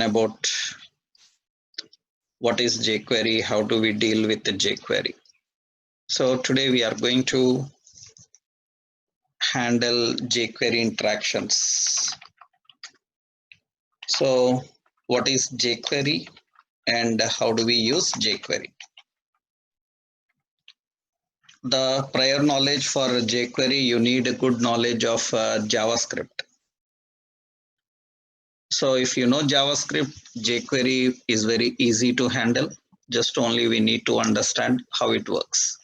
About what is JQuery, how do we deal with the JQuery. So today we are going to handle JQuery interactions. So what is JQuery and how do we use JQuery? The prior knowledge for JQuery, you need a good knowledge of JavaScript. So if you know JavaScript, JQuery is very easy to handle. Just only we need to understand how it works.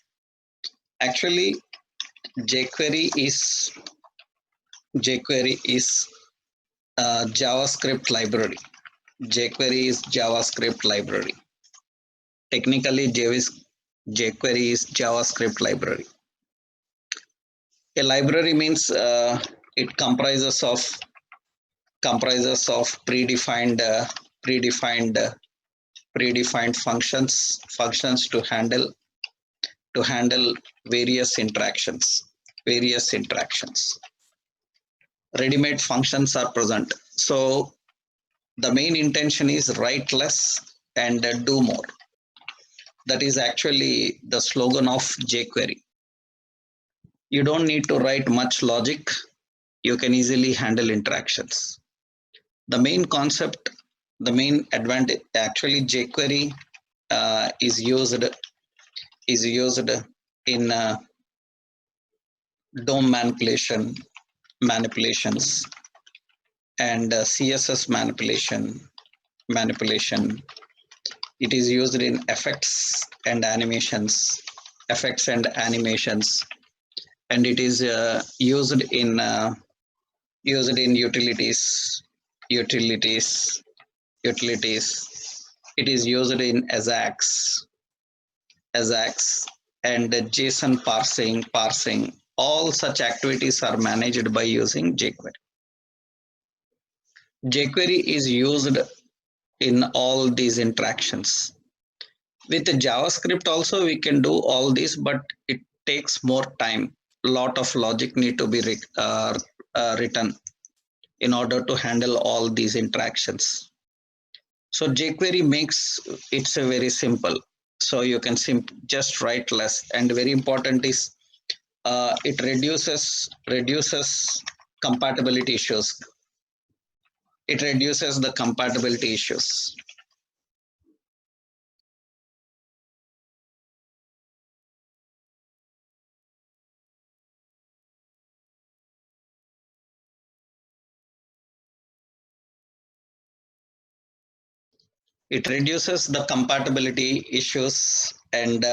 Actually, JQuery is a JavaScript library. JQuery is JavaScript library. Technically, JQuery is JavaScript library. A library means it comprises of predefined functions to handle various interactions. Ready-made functions are present. So the main intention is write less and do more. That is actually the slogan of JQuery. You don't need to write much logic. You can easily handle interactions. The main concept, the main advantage, actually JQuery is used in DOM manipulations and CSS manipulation. It is used in effects and animations, and it is used in utilities. It is used in Ajax and JSON parsing. All such activities are managed by using JQuery. JQuery is used in all these interactions. With JavaScript also we can do all this, but it takes more time. A lot of logic need to be written in order to handle all these interactions. So JQuery makes it very simple. So you can just write less, and very important is it reduces compatibility issues. It reduces the compatibility issues. It reduces the compatibility issues and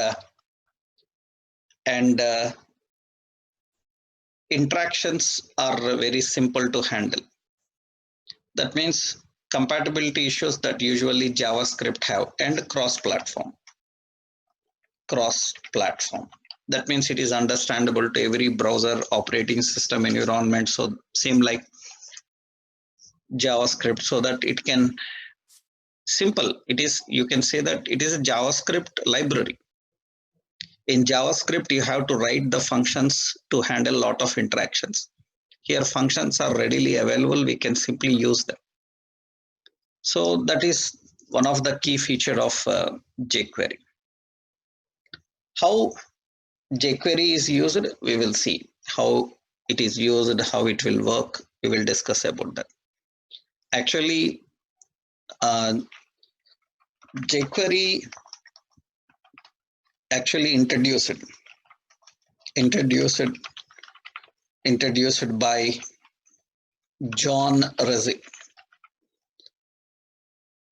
interactions are very simple to handle. That means compatibility issues that usually JavaScript have, and cross-platform. That means it is understandable to every browser operating system environment. So same like JavaScript, so that it can simple. It is, you can say that it is a JavaScript library. In JavaScript, you have to write the functions to handle a lot of interactions. Here, functions are readily available. We can simply use them. So that is one of the key feature of JQuery. How JQuery is used, we will see. How it is used, how it will work, we will discuss about that. Actually, JQuery actually introduced by John Resig.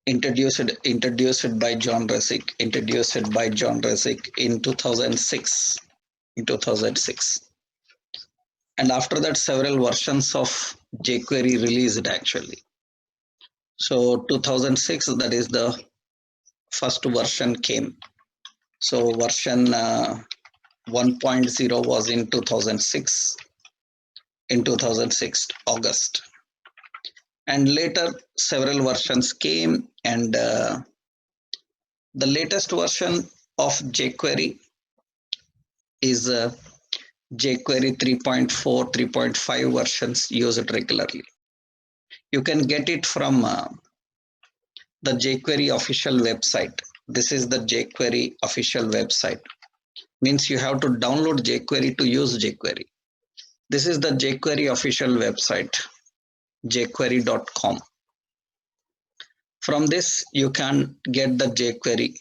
Introduced by John Resig in 2006. And after that, several versions of JQuery released actually. So 2006, that is the first version came. So version 1.0 was in 2006. In 2006 August, and later several versions came, and the latest version of JQuery is JQuery 3.4, 3.5 versions used regularly. You can get it from the JQuery official website. This is the JQuery official website. Means you have to download JQuery to use JQuery. This is the JQuery official website, jquery.com. From this, you can get the JQuery.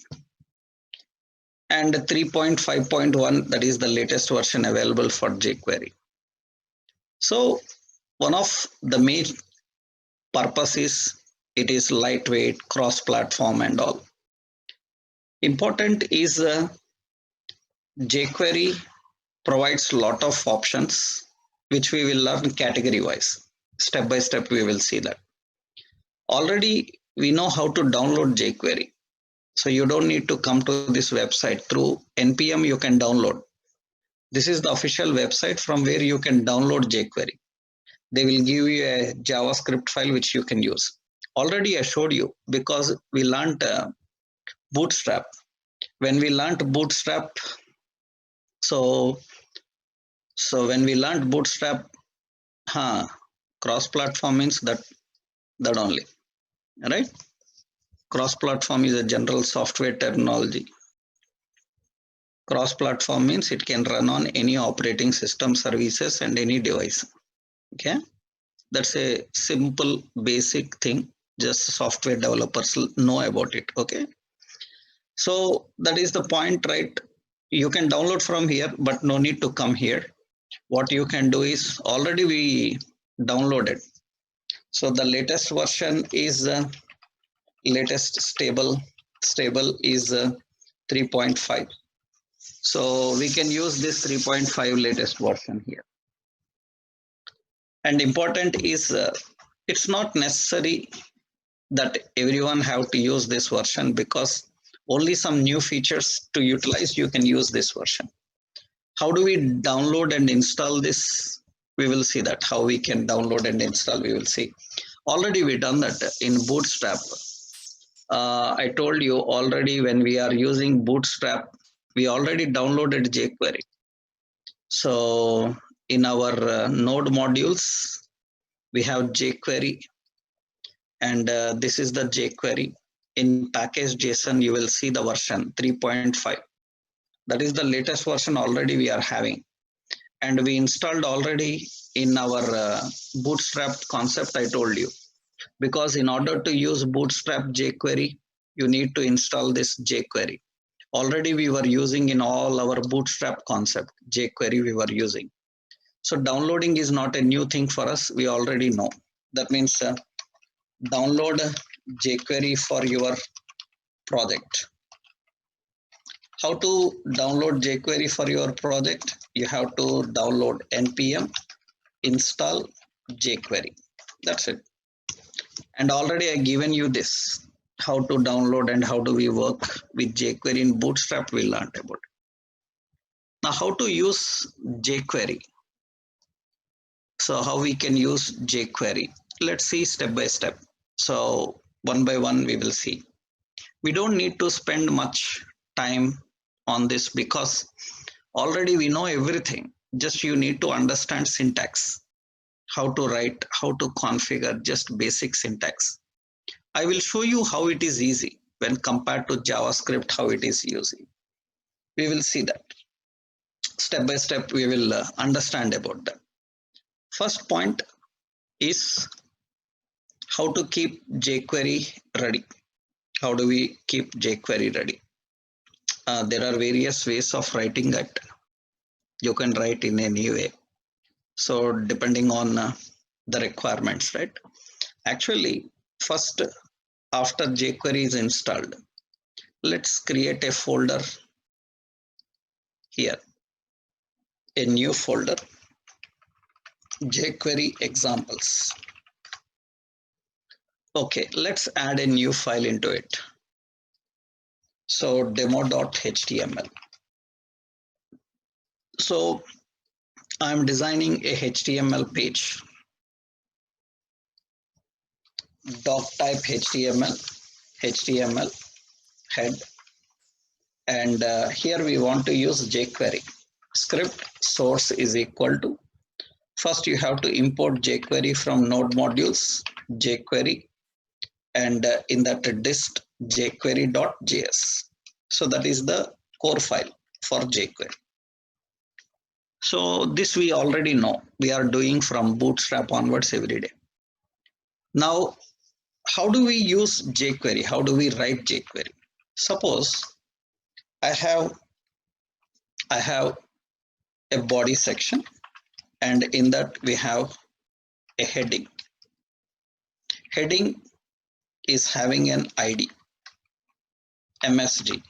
And 3.5.1, that is the latest version available for JQuery. So one of the main purpose is it is lightweight, cross-platform and all. Important is jQuery provides lot of options which we will learn category wise. Step by step we will see that. Already we know how to download jQuery. So you don't need to come to this website. Through npm you can download. This is the official website from where you can download jQuery. They will give you a JavaScript file which you can use. Already I showed you because we learned Bootstrap. When we learned Bootstrap, so when we learned Bootstrap, cross-platform means that only, right? Cross-platform is a general software terminology. Cross-platform means it can run on any operating system, services, and any device. Okay, that's a simple basic thing. Just software developers know about it. Okay, so that is the point, right? You can download from here, but no need to come here. What you can do is already we downloaded. So the latest version is latest stable is 3.5. So we can use this 3.5 latest version here. And important is it's not necessary that everyone have to use this version, because only some new features to utilize you can use this version. How do we download and install this? We will see that. How we can download and install, we will see. Already we done that in Bootstrap. I told you already, when we are using Bootstrap, we already downloaded jQuery. So in our node modules, we have jQuery, and this is the jQuery. In package.json, you will see the version 3.5. That is the latest version already we are having. And we installed already in our Bootstrap concept, I told you. Because in order to use Bootstrap jQuery, you need to install this jQuery. Already we were using in all our Bootstrap concept, jQuery we were using. So downloading is not a new thing for us. We already know. That means download jQuery for your project. How to download jQuery for your project? You have to download npm install jQuery. That's it. And already I given you this, how to download and how do we work with jQuery in Bootstrap, we learned about it. Now how to use jQuery. So how we can use jQuery? Let's see step by step. So one by one we will see. We don't need to spend much time on this because already we know everything. Just you need to understand syntax, how to write, how to configure, just basic syntax. I will show you how it is easy when compared to JavaScript, how it is easy. We will see that. Step by step, we will understand about that. First point is how to keep jQuery ready. How do we keep jQuery ready? There are various ways of writing that. You can write in any way. So depending on the requirements, right? Actually, first, after jQuery is installed, let's create a folder here, a new folder, jQuery examples. Okay, let's add a new file into it. So demo.html. So I'm designing a HTML page. Doc type HTML head, and here we want to use jQuery. Script source is equal to, first you have to import jQuery from node modules, jQuery, and in that dist jQuery.js. So that is the core file for jQuery. So this we already know. We are doing from Bootstrap onwards every day. Now, how do we use jQuery? How do we write jQuery? Suppose I have a body section, and in that we have a heading. Heading is having an ID, MSG.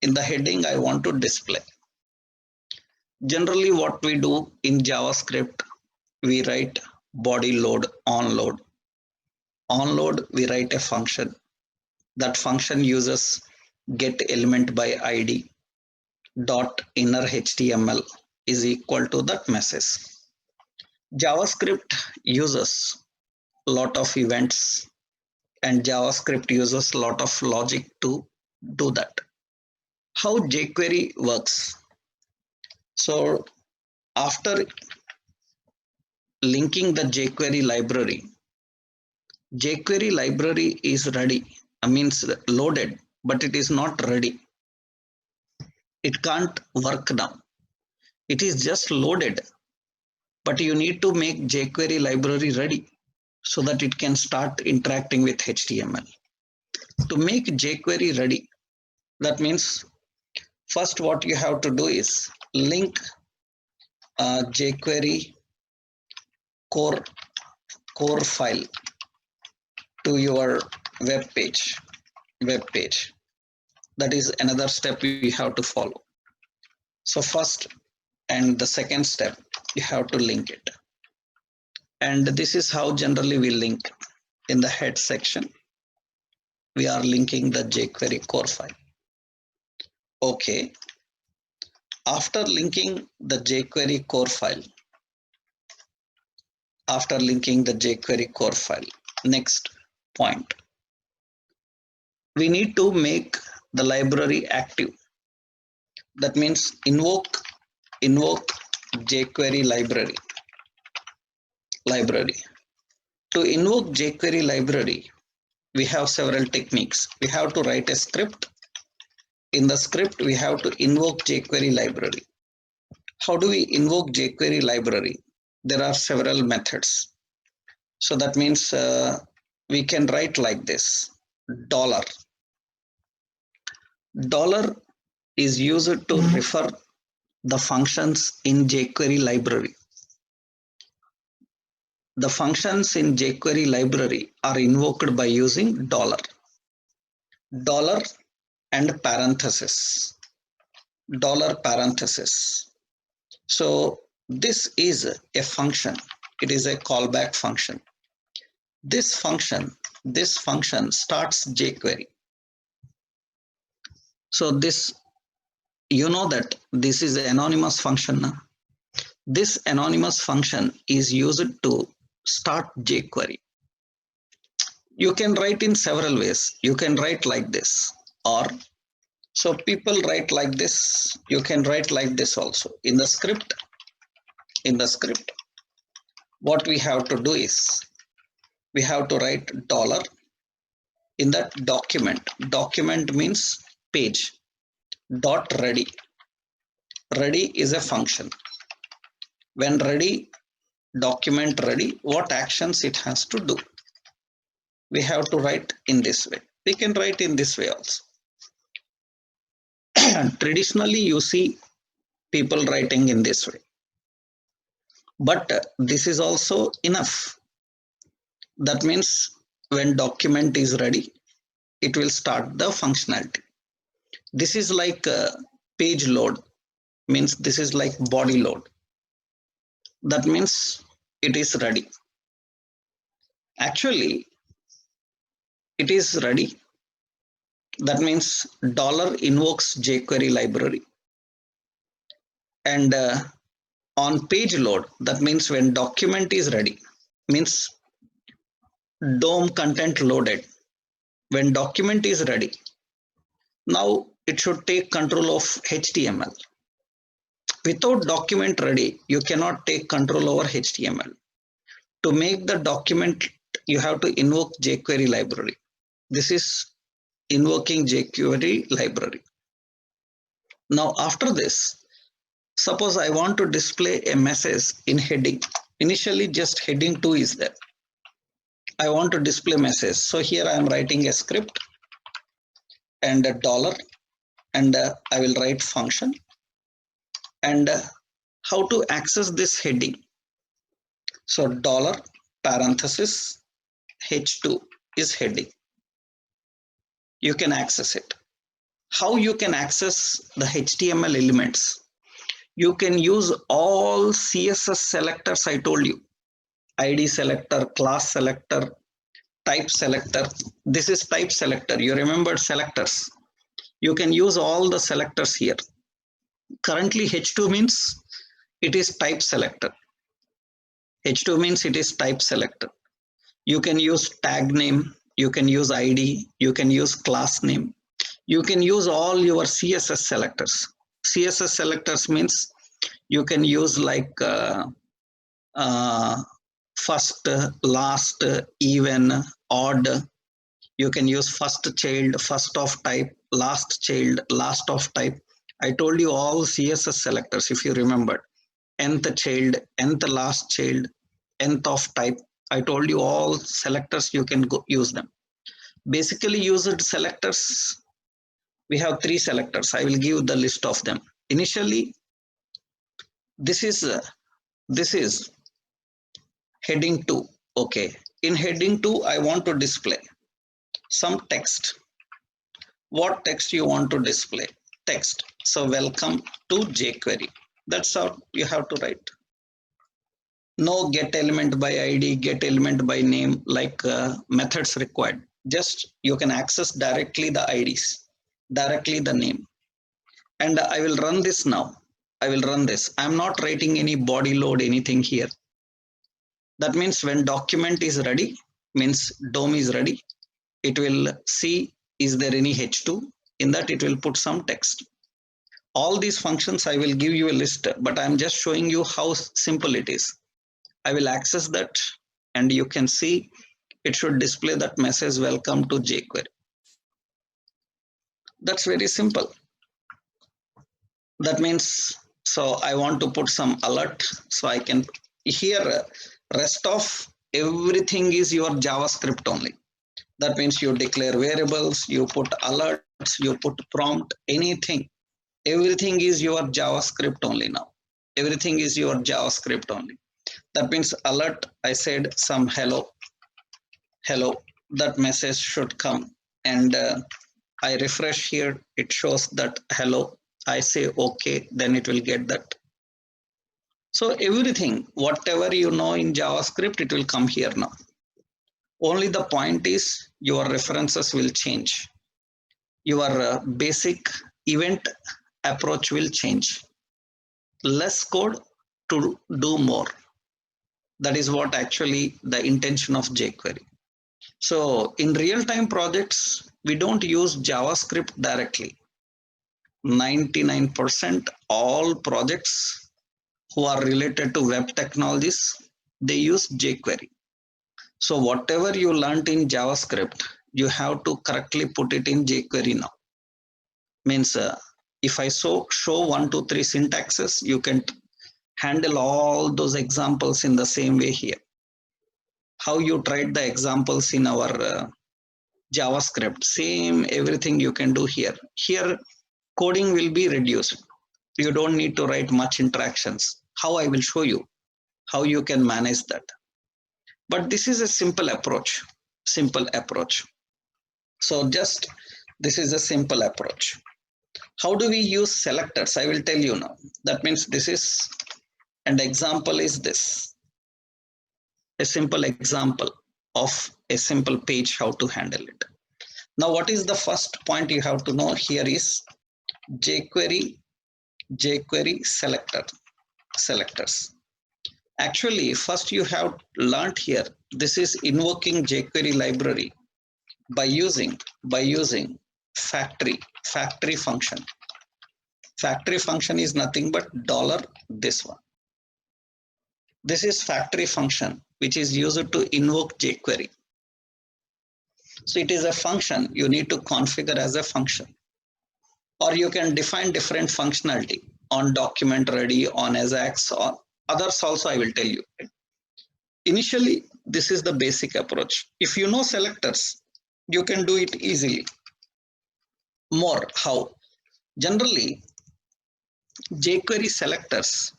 In the heading, I want to display. Generally, what we do in JavaScript, we write body load, onload. Onload, we write a function. That function uses get element by ID dot inner HTML is equal to that message. JavaScript uses a lot of events, and JavaScript uses a lot of logic to do that. How jQuery works? So after linking the jQuery library, jQuery library is ready, means loaded, but it is not ready. It can't work now. It is just loaded, but you need to make jQuery library ready so that it can start interacting with HTML. To make jQuery ready, that means first what you have to do is link jQuery core file to your web page. That is another step you have to follow. So first and the second step, you have to link it. And this is how generally we link. In the head section, we are linking the jQuery core file. Okay. After linking the jQuery core file, next point, we need to make the library active. That means invoke jQuery library. To invoke jQuery library, we have several techniques. We have to write a script. In the script, we have to invoke jQuery library. How do we invoke jQuery library? There are several methods. So that means we can write like this. Dollar is used to refer the functions in jQuery library. The functions in jQuery library are invoked by using dollar and parenthesis. So this is a function. It is a callback function. This function starts jQuery. So this, you know that this is an anonymous function. This anonymous function is used to start jQuery. You can write in several ways. You can write like this, or so people write like this. You can write like this also. In the script, what we have to do is we have to write dollar in that document. Document means page. Dot ready. Ready is a function. When ready, document ready, what actions it has to do. We have to write in this way. We can write in this way also. Traditionally, you see people writing in this way. But this is also enough. That means when document is ready, it will start the functionality. This is like page load, means this is like body load. That means it is ready. Actually, it is ready. That means dollar invokes jQuery library. And on page load, that means when document is ready, means DOM content loaded. When document is ready, now it should take control of HTML. Without document ready, you cannot take control over HTML. To make the document, you have to invoke jQuery library. This is invoking JQuery library. Now after this, suppose I want to display a message in heading. Initially just heading 2 is there. I want to display message. So here I am writing a script and a dollar, and I will write function, and how to access this heading. So dollar parenthesis h2 is heading. You can access it. How you can access the HTML elements? You can use all CSS selectors I told you. ID selector, class selector, type selector. This is type selector. You remembered selectors. You can use all the selectors here. Currently H2 means it is type selector. H2 means it is type selector. You can use tag name, you can use ID, you can use class name. You can use all your CSS selectors. CSS selectors means you can use like first, last, even, odd. You can use first child, first of type, last child, last of type. I told you all CSS selectors if you remember. Nth child, nth last child, nth of type. I told you all selectors, you can go use them. Basically used selectors, we have 3 selectors. I will give the list of them. Initially, this is heading 2. Okay. In heading 2, I want to display some text. What text you want to display? Text. So welcome to JQuery. That's how you have to write. No get element by ID, get element by name like methods required. Just you can access directly the IDs, directly the name. And I will run this now. I will run this. I'm not writing any body load, anything here. That means when document is ready, means DOM is ready, it will see is there any H2. In that it will put some text. All these functions I will give you a list, but I'm just showing you how simple it is. I will access that and you can see it should display that message welcome to JQuery. That's very simple. That means, so I want to put some alert, so I can here rest of everything is your JavaScript only. That means you declare variables, you put alerts, you put prompt, anything. Everything is your JavaScript only now. Everything is your JavaScript only. That means alert, I said some hello, that message should come, and I refresh here, it shows that hello. I say okay, then it will get that. So everything, whatever you know in JavaScript, it will come here now. Only the point is your references will change. Your basic event approach will change. Less code to do more. That is what actually the intention of jQuery. So in real-time projects, we don't use JavaScript directly. 99% all projects who are related to web technologies, they use jQuery. So whatever you learned in JavaScript, you have to correctly put it in jQuery now. Means if I show 1, 2, 3 syntaxes, you can handle all those examples in the same way here. How you tried the examples in our JavaScript, same everything you can do here. Here coding will be reduced. You don't need to write much interactions. How I will show you how you can manage that. But this is a simple approach. So just this is a simple approach. How do we use selectors? I will tell you now. That means this is, and example is this. A simple example of a simple page, how to handle it. Now, what is the first point you have to know here is jQuery selectors. Actually, first you have learned here, this is invoking jQuery library by using factory function. Factory function is nothing but dollar this one. This is factory function which is used to invoke jQuery. So it is a function you need to configure as a function, or you can define different functionality on document ready, on Ajax, or others also I will tell you. Initially, this is the basic approach. If you know selectors, you can do it easily. More how? Generally, jQuery selectors.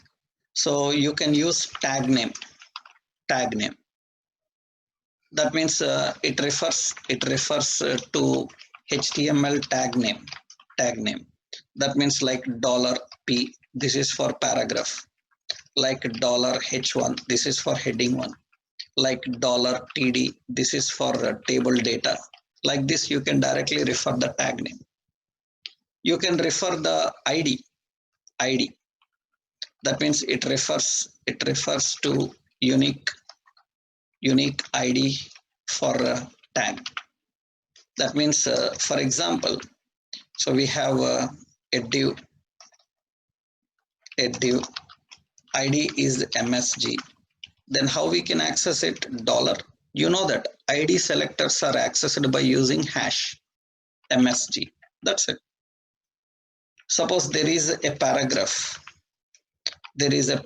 So you can use tag name. Tag name. That means it refers to HTML tag name. Tag name. That means like $P. This is for paragraph. Like $H1. This is for heading 1. Like $TD. This is for table data. Like this, you can directly refer the tag name. You can refer the ID. That means it refers to unique ID for a tag. That means, for example, so we have a div ID is MSG. Then how we can access it? Dollar. You know that ID selectors are accessed by using hash MSG. That's it. Suppose there is a paragraph. The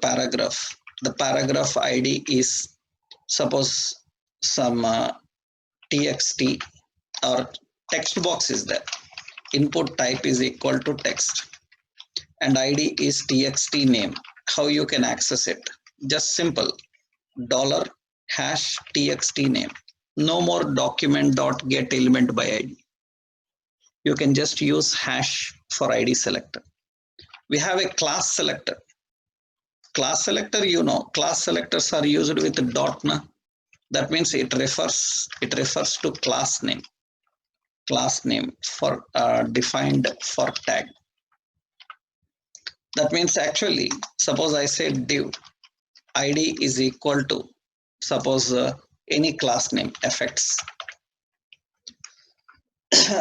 paragraph ID is, suppose, some txt or text box is there. Input type is equal to text and ID is txt name. How you can access it? Just simple $txt name. No more document dot get element by ID. You can just use hash for ID selector. We have a class selector. Class selector, you know, class selectors are used with dot. That means it refers to class name for defined for tag. That means actually, suppose I said div ID is equal to, suppose any class name effects.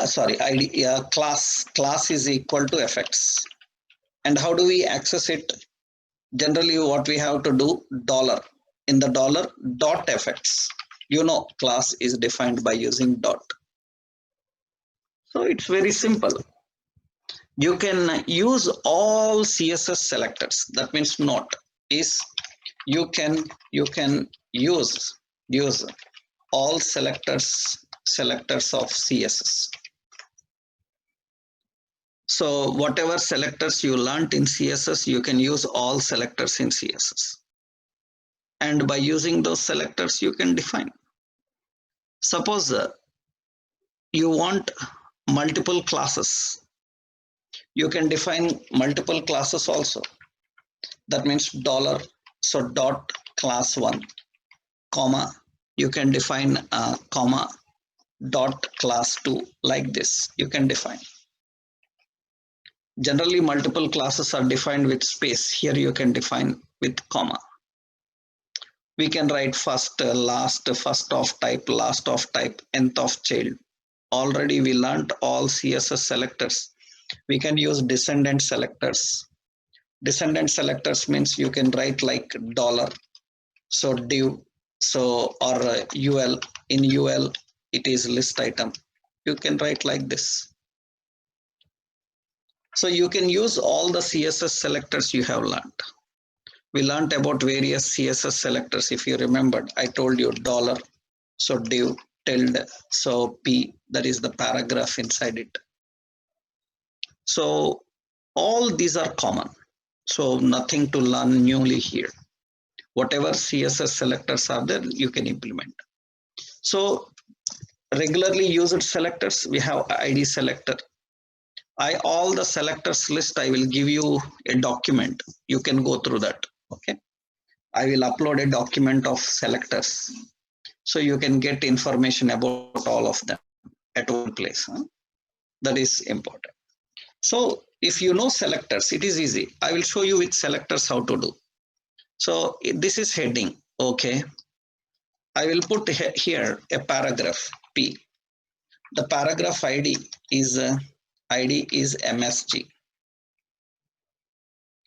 Sorry, ID class is equal to effects. And how do we access it? Generally, what we have to do, dollar. In the dollar dot effects, you know, class is defined by using dot. So it's very simple. You can use all CSS selectors. That means not is you can use all selectors of CSS. So whatever selectors you learned in CSS, you can use all selectors in CSS. And by using those selectors, you can define. Suppose you want multiple classes. You can define multiple classes also. That means dollar, so dot class 1, comma, you can define comma, dot class 2, like this, you can define. Generally, multiple classes are defined with space. Here you can define with comma. We can write first, last, first of type, last of type, nth of child. Already we learned all CSS selectors. We can use descendant selectors. Descendant selectors means you can write like dollar, so div, so or UL. In UL, it is list item. You can write like this. So you can use all the CSS selectors you have learned. We learned about various CSS selectors. If you remembered, I told you dollar, so div, tilde, so P, that is the paragraph inside it. So all these are common. So nothing to learn newly here. Whatever CSS selectors are there, you can implement. So regularly used selectors, we have ID selector. All the selectors list, I will give you a document. You can go through that. Okay. I will upload a document of selectors. So you can get information about all of them at one place. That is important. So if you know selectors, it is easy. I will show you with selectors how to do. So this is heading. Okay. I will put here a paragraph P. The paragraph ID is MSG.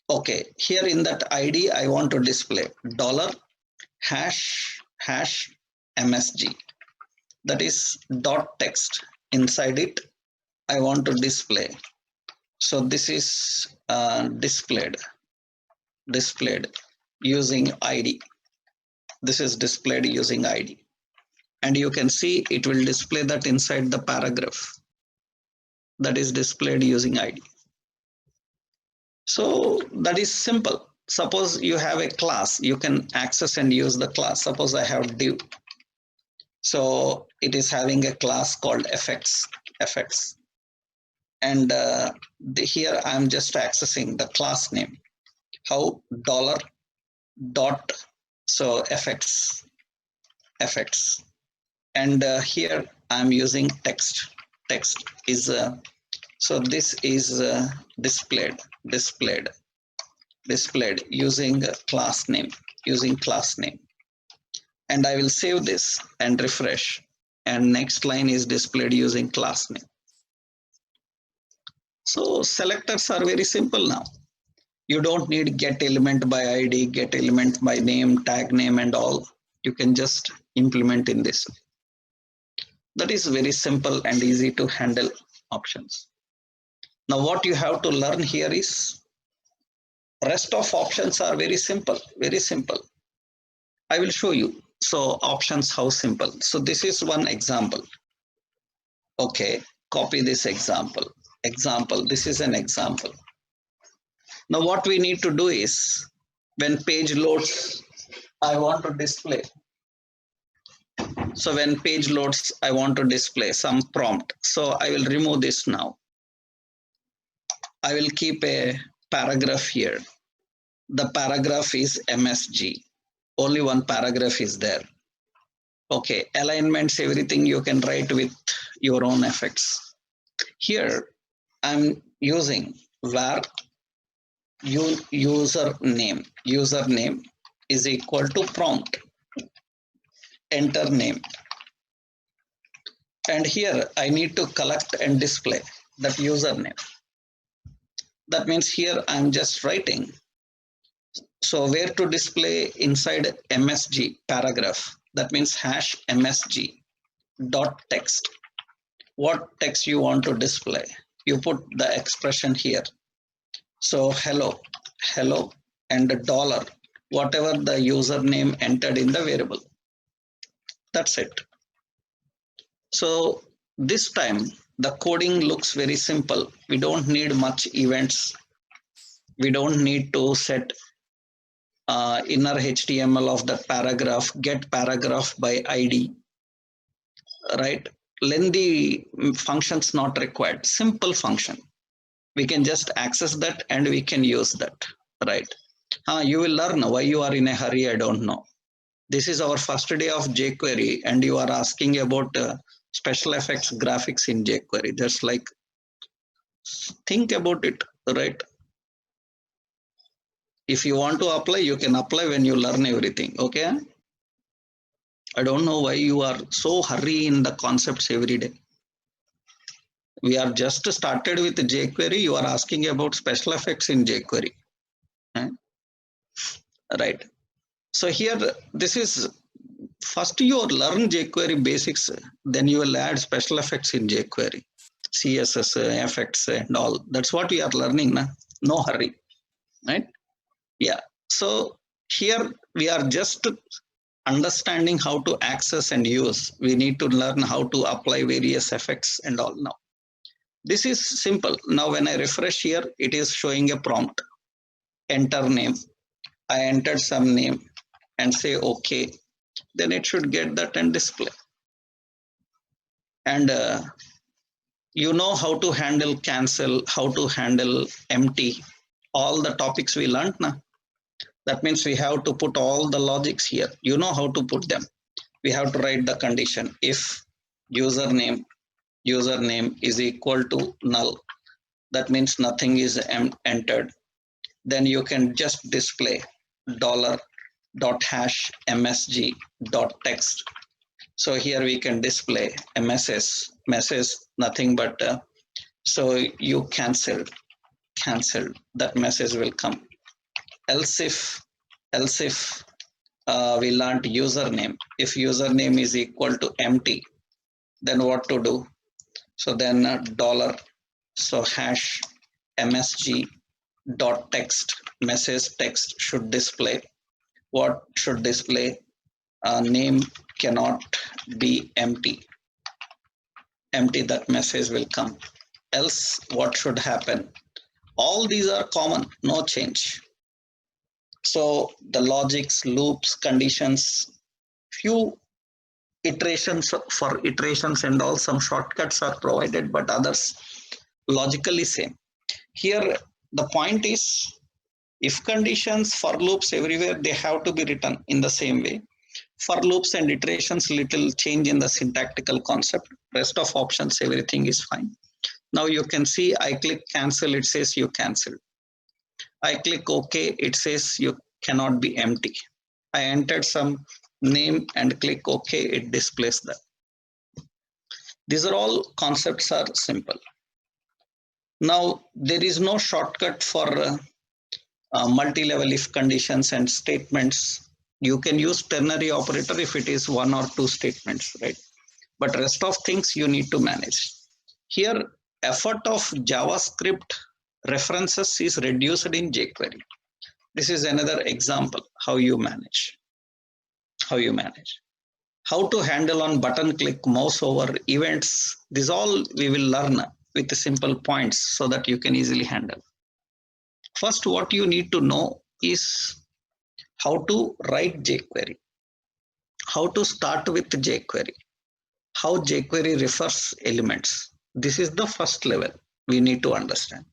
Okay, here in that ID, I want to display dollar hash MSG. that is dot text. Inside it, I want to display. So this is displayed using ID. This is displayed using ID. And you can see it will display that inside the paragraph that is displayed using ID. So that is simple. Suppose you have a class, you can access and use the class. Suppose I have div. So it is having a class called effects. And here I'm just accessing the class name. How? Dollar dot, so effects. And here I'm using text. Text is so this is displayed using class name, and I will save this and refresh, and next line is displayed using class name. So selectors are very simple now. You don't need get element by ID, get element by name, tag name and all. You can just implement in this. That is very simple and easy to handle options. Now what you have to learn here is rest of options are very simple. I will show you. So options, how simple. So this is one example. Okay, copy this example. This is an example. Now what we need to do is when page loads, I want to display. So when page loads, I want to display some prompt. So I will remove this now. I will keep a paragraph here. The paragraph is MSG. Only one paragraph is there. Okay, alignments, everything you can write with your own effects. Here I'm using var username is equal to prompt, enter name. And here I need to collect and display that username. That means here I'm just writing. So where to display inside MSG paragraph, that means hash MSG dot text. What text you want to display? You put the expression here. So hello, and a dollar, whatever the username entered in the variable. That's it. So this time the coding looks very simple. We don't need much events. We don't need to set inner HTML of the paragraph, get paragraph by ID, right? Lengthy functions not required, simple function. We can just access that and we can use that, right? You will learn why you are in a hurry, I don't know. This is our first day of JQuery and you are asking about special effects graphics in JQuery. Just like, think about it, right? If you want to apply, you can apply when you learn everything, okay? I don't know why you are so hurry in the concepts every day. We are just started with JQuery. You are asking about special effects in JQuery, right? So here, this is first you learn JQuery basics, then you will add special effects in JQuery, CSS effects and all. That's what we are learning, no hurry, right? Yeah. So here we are just understanding how to access and use. We need to learn how to apply various effects and all now. This is simple. Now when I refresh here, it is showing a prompt, enter name. I entered some name and say okay, then it should get that and display. And you know how to handle cancel, how to handle empty, all the topics we learned now. That means we have to put all the logics here. You know how to put them. We have to write the condition. If username is equal to null, that means nothing is entered. Then you can just display dollar dot hash msg dot text. So here we can display a message, nothing but so you cancelled, that message will come. Else if we learned username, if username is equal to empty, then what to do? So then dollar, so hash msg dot text, message text should display. What should display? Name cannot be empty. Empty, that message will come. Else what should happen? All these are common, no change. So the logics, loops, conditions, few iterations, for iterations and all, some shortcuts are provided, but others logically same. Here the point is, if conditions, for loops, everywhere they have to be written in the same way. For loops and iterations, little change in the syntactical concept. Rest of options, everything is fine. Now you can see, I click cancel, it says you cancelled. I click OK, it says you cannot be empty. I entered some name and click OK, it displays that. These are all concepts are simple. Now there is no shortcut for multi-level if conditions and statements. You can use ternary operator if it is one or two statements, right? But rest of things you need to manage. Here, effort of JavaScript references is reduced in JQuery. This is another example how you manage. How to handle on button click, mouse over, events. This all we will learn with the simple points so that you can easily handle. First, what you need to know is how to write JQuery, how to start with JQuery, how JQuery refers elements. This is the first level we need to understand.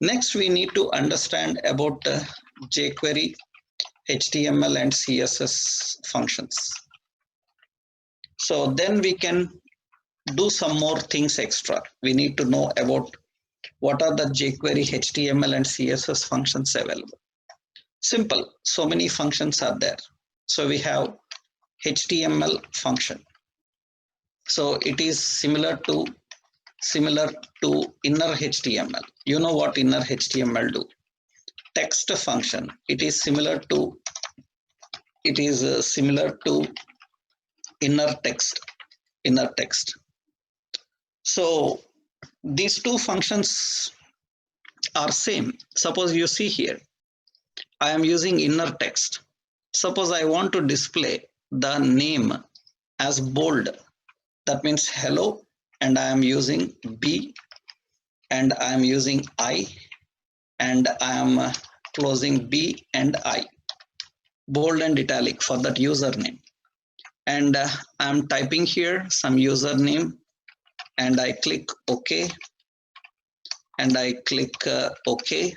Next, we need to understand about JQuery, HTML and CSS functions. So then we can do some more things extra. We need to know about what are the JQuery, HTML and CSS functions available. Simple, so many functions are there. So we have HTML function. So it is similar to inner HTML. You know what inner HTML do? Text function. It is similar to inner text. So these two functions are same. Suppose you see here, I am using inner text. Suppose I want to display the name as bold. That means hello, and I am using B, and I am using I, and I am closing B and I. Bold and italic for that username. And I am typing here some username, and I click OK, and I click OK,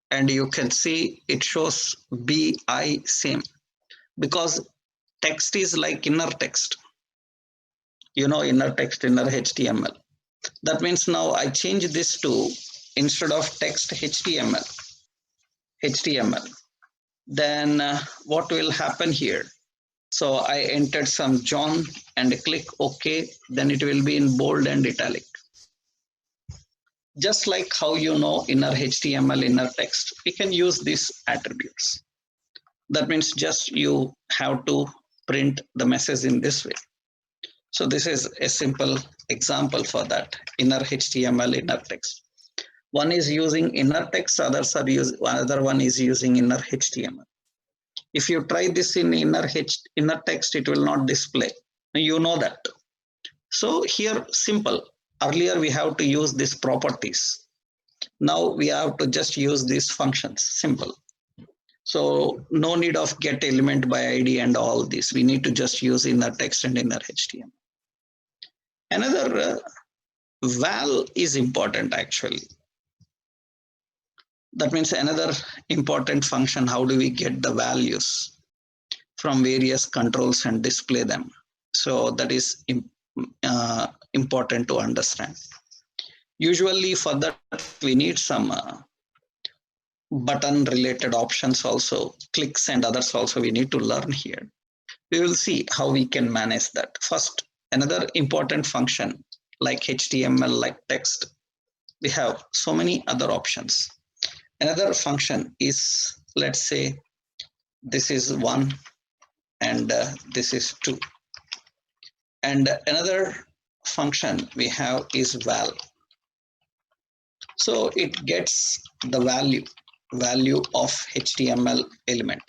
and you can see it shows BI same, because text is like inner text. You know, inner text, inner HTML. That means now I change this to, instead of text, HTML. Then what will happen here? So I entered some John and click OK, then it will be in bold and italic. Just like how you know inner HTML, inner text, we can use these attributes. That means just you have to print the message in this way. So this is a simple example for that, inner HTML, inner text. One is using inner text, another one is using inner HTML. If you try this in inner text, it will not display. You know that. So here, simple. Earlier we have to use these properties. Now we have to just use these functions, simple. So no need of get element by ID and all this. We need to just use inner text and inner HTML. Another val is important actually. That means another important function, how do we get the values from various controls and display them? So that is important to understand. Usually for that we need some button related options also, clicks and others also we need to learn here. We will see how we can manage that. First, another important function like HTML, like text, we have so many other options. Another function is, let's say this is 1 and this is 2. And another function we have is val. So it gets the value of HTML element.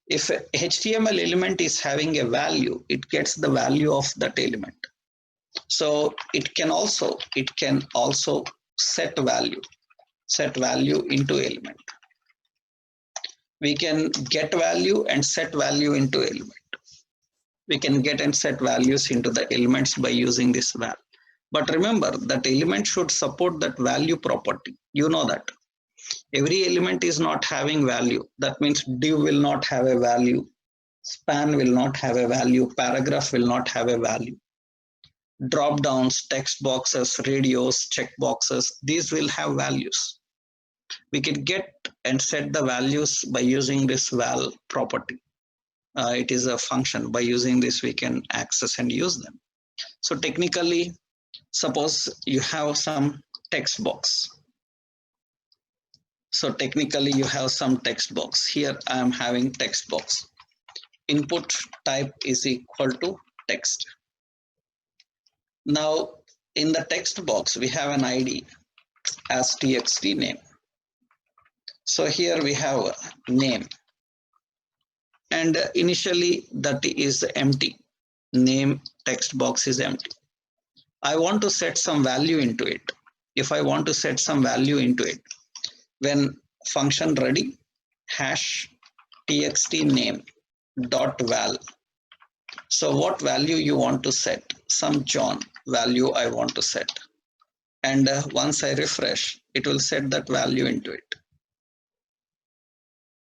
If a HTML element is having a value, it gets the value of that element. So it can also set value into element. We can get value and set value into element. We can get and set values into the elements by using this val. But remember that element should support that value property. You know that every element is not having value. That means div will not have a value, span will not have a value, paragraph will not have a value. Drop downs, text boxes, radios, check boxes, these will have values. We can get and set the values by using this val property. It is a function. By using this, we can access and use them. So technically, suppose you have some text box. So technically, you have some text box. Here, I am having text box. Input type is equal to text. Now, in the text box, we have an ID as txt name. So here we have a name. And initially, that is empty. Name text box is empty. I want to set some value into it. If I want to set some value into it, when function ready, hash txt name dot val. So what value you want to set? Some John value I want to set. And once I refresh, it will set that value into it.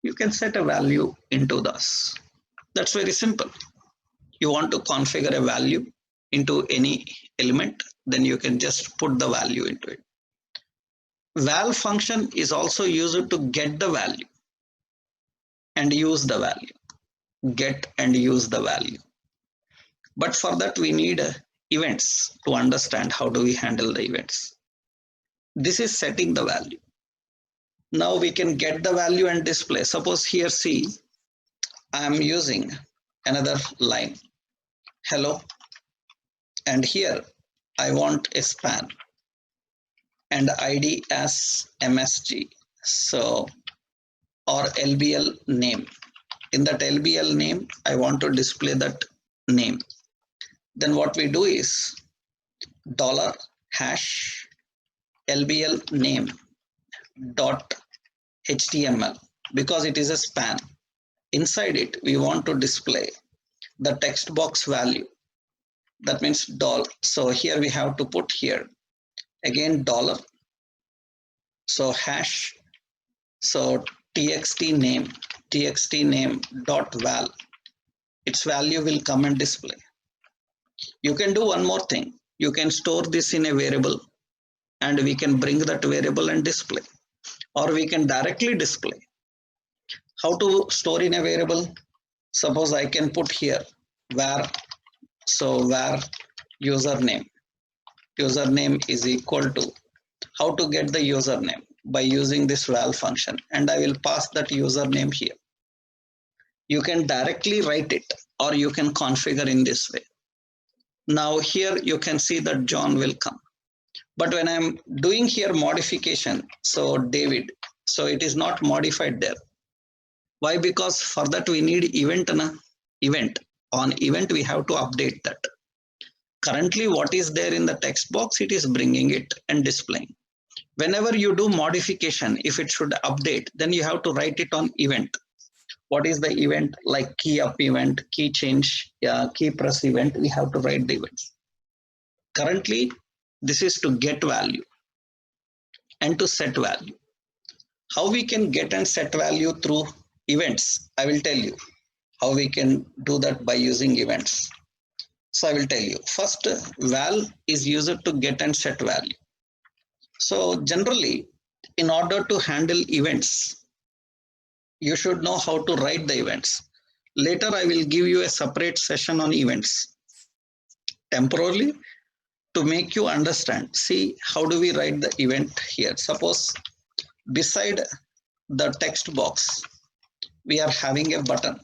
You can set a value into this. That's very simple. You want to configure a value into any element, then you can just put the value into it. Val function is also used to get the value and use the value. Get and use the value. But for that, we need events to understand how do we handle the events. This is setting the value. Now we can get the value and display. Suppose here, see, I am using another line, hello, and here I want a span and ID as MSG, so or LBL name. In that LBL name, I want to display that name. Then what we do is dollar hash LBL name dot HTML, because it is a span. Inside it, we want to display the text box value. That means dollar. So here we have to put here again dollar. So hash. So txt name dot val. Its value will come and display. You can do one more thing. You can store this in a variable and we can bring that variable and display, or we can directly display. How to store in a variable? Suppose I can put here var, so var username is equal to, how to get the username? By using this val function, and I will pass that username here. You can directly write it or you can configure in this way. Now here you can see that John will come. But when I'm doing here modification, so David, so it is not modified there. Why? Because for that we need event. On event we have to update that. Currently what is there in the text box, it is bringing it and displaying. Whenever you do modification, if it should update, then you have to write it on event. What is the event? Like key up event, key change, key press event, we have to write the events. Currently, this is to get value and to set value. How we can get and set value through events, I will tell you how we can do that by using events. So I will tell you. First, val is used to get and set value. So generally, in order to handle events, you should know how to write the events. Later, I will give you a separate session on events. Temporarily, to make you understand, see how do we write the event here. Suppose beside the text box, we are having a button.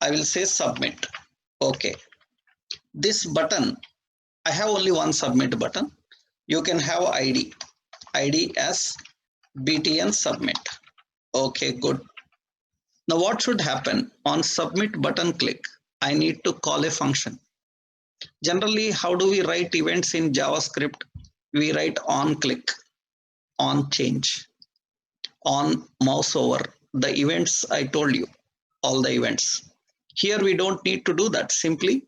I will say submit. Okay. This button, I have only one submit button. You can have ID as btn submit. Okay, good. Now what should happen on submit button click? I need to call a function. Generally, how do we write events in JavaScript? We write on click, on change, on mouse over. The events I told you, all the events. Here we don't need to do that. Simply,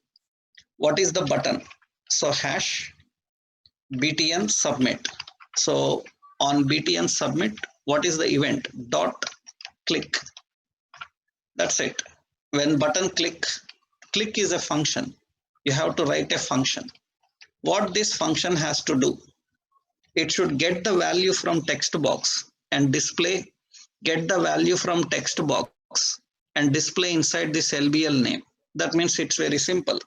what is the button? So hash btn submit. So on btn submit, what is the event? Dot click. That's it. When button click is a function. You have to write a function. What this function has to do? It should get the value from text box and display, get the value from text box and display inside this LBL name. That means it's very simple.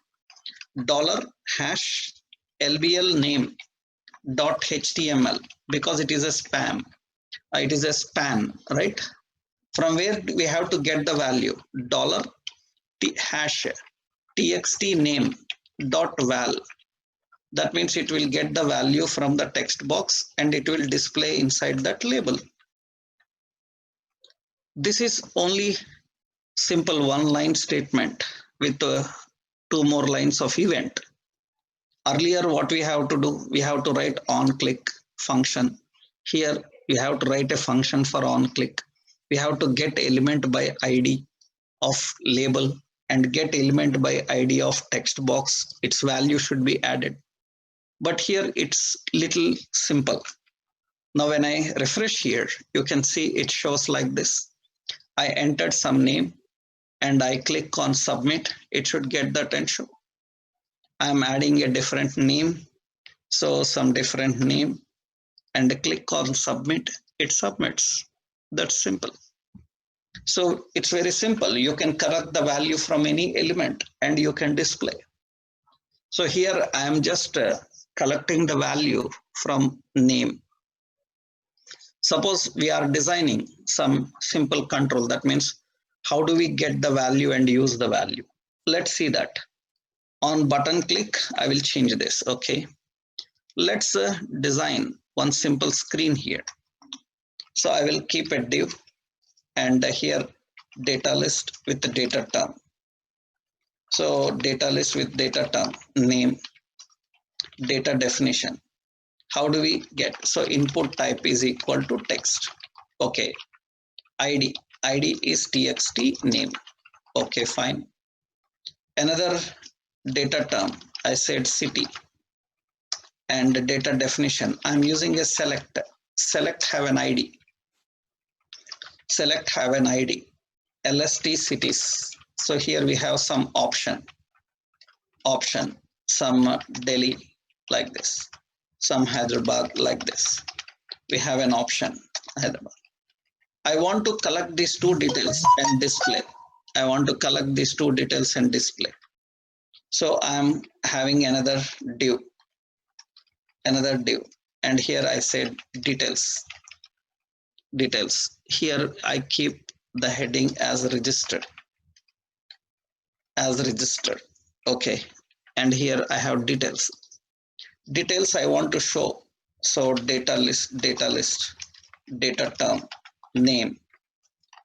Dollar hash LBL name dot HTML, because it is a spam. It is a span, right? From where we have to get the value? Dollar hash txt name dot val. That means it will get the value from the text box and it will display inside that label. This is only simple one line statement with two more lines of event. Earlier, what we have to do, we have to write on click function. Here, we have to write a function for on click. We have to get element by ID of label and get element by ID of text box. Its value should be added. But here it's little simple. Now when I refresh here, you can see it shows like this. I entered some name and I click on submit. It should get that and show. I'm adding a different name. So some different name and click on submit. It submits. That's simple. So it's very simple. You can correct the value from any element and you can display. So here I am just collecting the value from name. Suppose we are designing some simple control. That means how do we get the value and use the value? Let's see that. On button click, I will change this. Okay. Let's design one simple screen here. So I will keep a div and here data list with the data term. So data list with data term, name, data definition. How do we get? So input type is equal to text. Okay. ID is txt name. Okay, fine. Another data term, I said city. And data definition, I'm using a select. Select have an ID. Select have an ID. LST cities. So here we have some option, some Delhi like this, some Hyderabad like this. We have an option, Hyderabad. I want to collect these two details and display. I want to collect these two details and display. So I'm having another div. And here I said details. Here I keep the heading as registered. Okay. And here I have details. I want to show. So data list, data term, name,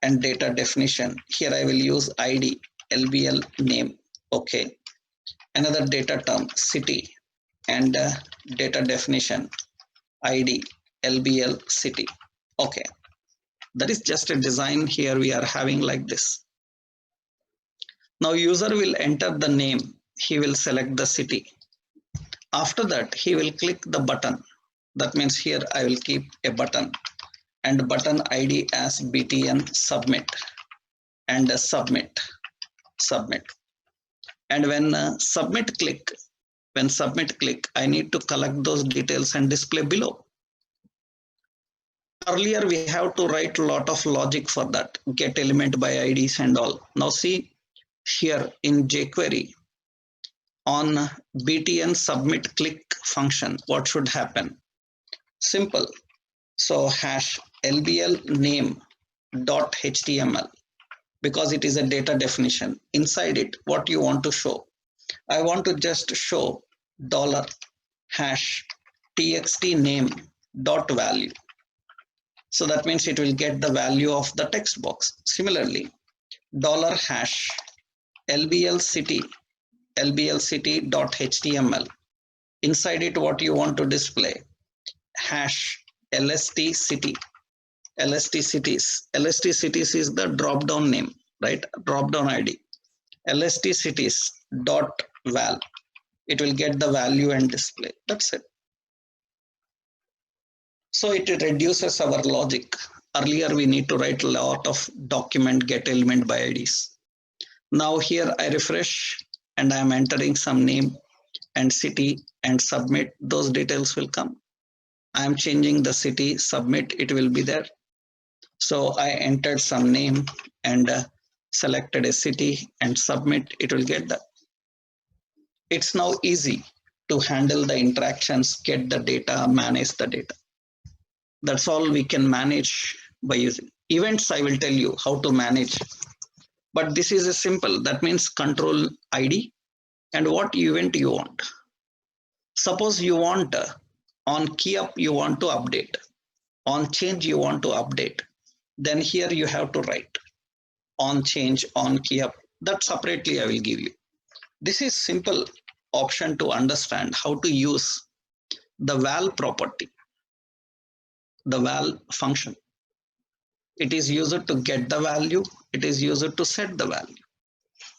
and data definition. Here I will use ID, LBL name. Okay. Another data term, city, and data definition, ID, LBL city. Okay. That is just a design. Here we are having like this. Now user will enter the name. He will select the city. After that, he will click the button. That means here I will keep a button and button ID as btn submit and submit. And when submit click, I need to collect those details and display below. Earlier we have to write a lot of logic for that, get element by IDs and all. Now see here in JQuery on btn submit click function, what should happen? Simple. So hash lbl name dot html. because it is a data definition. Inside it, what you want to show? I want to just show dollar hash txt name dot value. So that means it will get the value of the text box. Similarly, dollar hash lbl city dot html. Inside it, what you want to display? Hash lst city. LST cities is the drop down name, right? Drop down ID. LST cities dot val. It will get the value and display. That's it. So it reduces our logic. Earlier, we need to write a lot of document get element by IDs. Now here I refresh and I am entering some name and city and submit. Those details will come. I am changing the city, submit, it will be there. So I entered some name and selected a city and submit, it will get that. It's now easy to handle the interactions, get the data, manage the data. That's all we can manage by using events. I will tell you how to manage, but this is a simple. That means control ID and what event you want. Suppose you want on key up, you want to update, on change, you want to update. Then here you have to write on change, on key up. That separately I will give you. This is simple option to understand how to use the val property, the val function. It is used to get the value. It is used to set the value.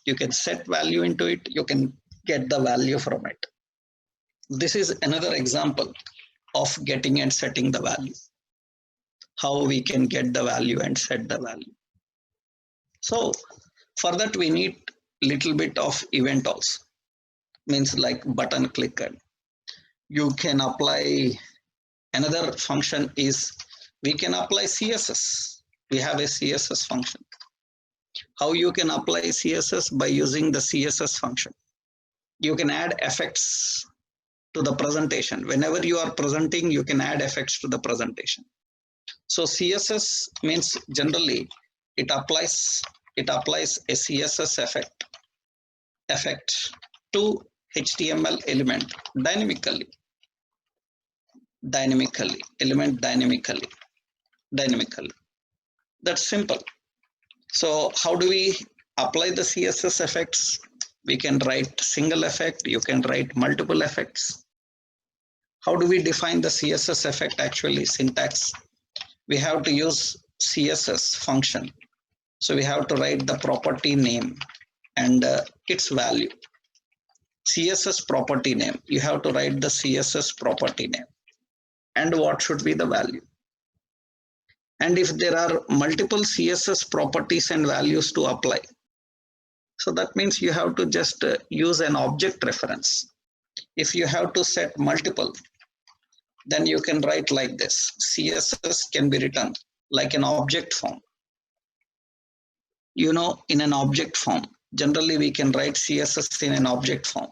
You can set value into it. You can get the value from it. This is another example of getting and setting the value. How we can get the value and set the value. So for that we need little bit of event also. Means like button clicker. You can apply another function is we can apply CSS. We have a CSS function. How you can apply CSS? By using the CSS function. You can add effects to the presentation. Whenever you are presenting, you can add effects to the presentation. So CSS means generally it applies a CSS effect to HTML element dynamically. That's simple. So how do we apply the CSS effects? We can write single effect. You can write multiple effects. How do we define the CSS effect? Actually, syntax. We have to use CSS function. So we have to write the property name and its value. CSS property name. You have to write the CSS property name. And what should be the value? And if there are multiple CSS properties and values to apply, so that means you have to just use an object reference. If you have to set multiple, then you can write like this. CSS can be written like an object form. You know, in an object form, generally we can write CSS in an object form.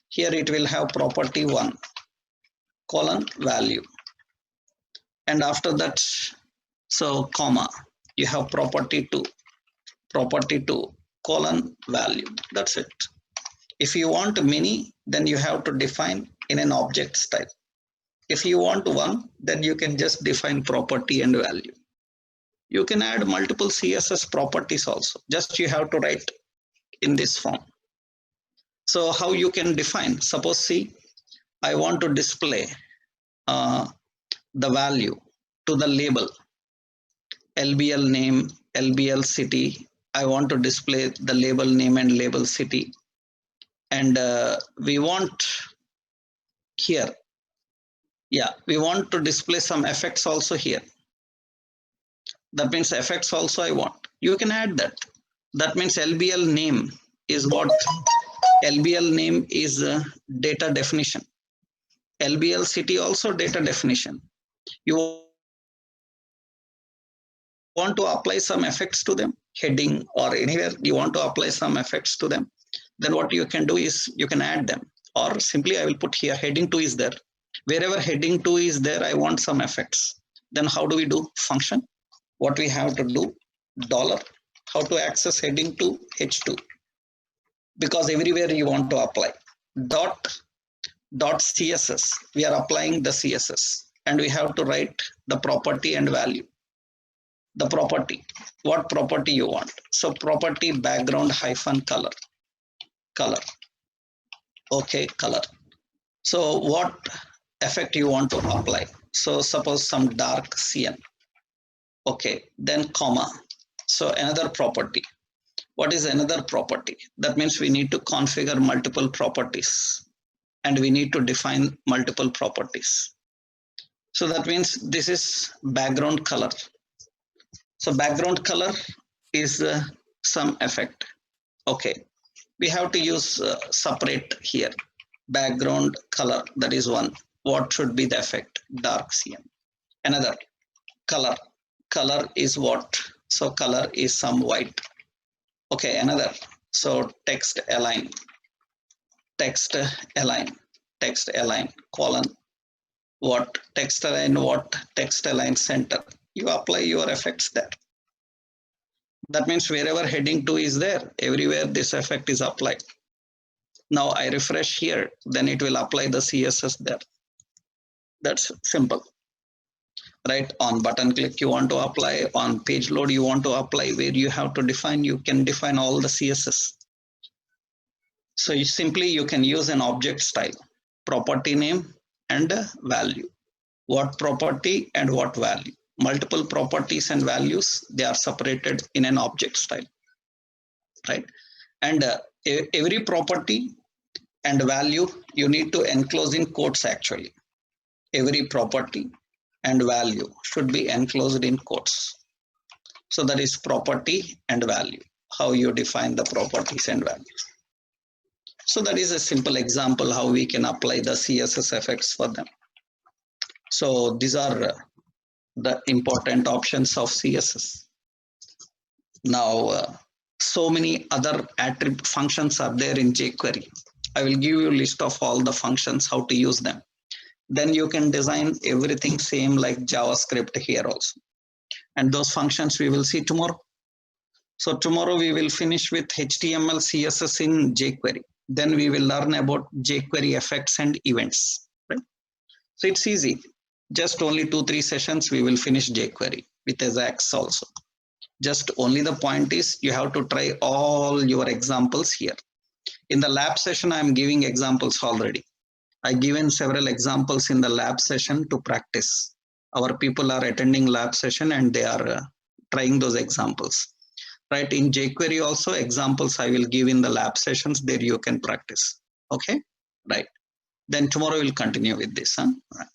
Here it will have property 1 colon value. And after that, so comma, you have property 2 colon value. That's it. If you want many, then you have to define in an object style. If you want one, then you can just define property and value. You can add multiple CSS properties also. Just you have to write in this form. So how you can define? Suppose see, I want to display the value to the label. LBL name, LBL city. I want to display the label name and label city. And we want here, yeah, we want to display some effects also here. That means effects also I want. You can add that. That means LBL name is what? LBL name is data definition. LBL city also data definition. You want to apply some effects to them, heading or anywhere you want to apply some effects to them, then what you can do is you can add them, or simply I will put here heading 2 is there. Wherever heading 2 is there, I want some effects. Then how do we do? Function. What we have to do? Dollar How to access heading to H2? Because everywhere you want to apply. Dot CSS, we are applying the CSS, and we have to write the property and value. The property, what property you want. So property background hyphen color. Okay, color. So what effect you want to apply? So suppose some dark cyan. Okay, then comma. So another property. What is another property? That means we need to configure multiple properties, and we need to define multiple properties. So that means this is background color. So background color is some effect. Okay, we have to use separate here. Background color, that is one. What should be the effect? Dark cyan. Another color. Color is what? So color is some white. Okay, another. So text align. Text align. Text align. Colon. What? Text align what? Text align center. You apply your effects there. That means wherever heading 2 is there, everywhere this effect is applied. Now I refresh here, then it will apply the CSS there. That's simple. Right, on button click you want to apply, on page load you want to apply, where you have to define, you can define all the CSS. So you can use an object style, property name and value. What property and what value? Multiple properties and values, they are separated in an object style, right? And every property and value you need to enclose in quotes actually. Every property and value should be enclosed in quotes. So that is property and value, how you define the properties and values. So that is a simple example how we can apply the CSS effects for them. So these are the important options of CSS. Now, so many other attribute functions are there in jQuery. I will give you a list of all the functions, how to use them. Then you can design everything same like JavaScript here also. And those functions we will see tomorrow. So tomorrow we will finish with HTML, CSS in jQuery. Then we will learn about jQuery effects and events. Right? So it's easy. Just only 2-3 sessions we will finish jQuery with Ajax also. Just only the point is you have to try all your examples here. In the lab session, I am giving examples already. I given several examples in the lab session to practice. Our people are attending lab session and they are trying those examples. Right, in jQuery also examples I will give in the lab sessions, there you can practice. Okay, right. Then tomorrow we'll continue with this. Huh? Right.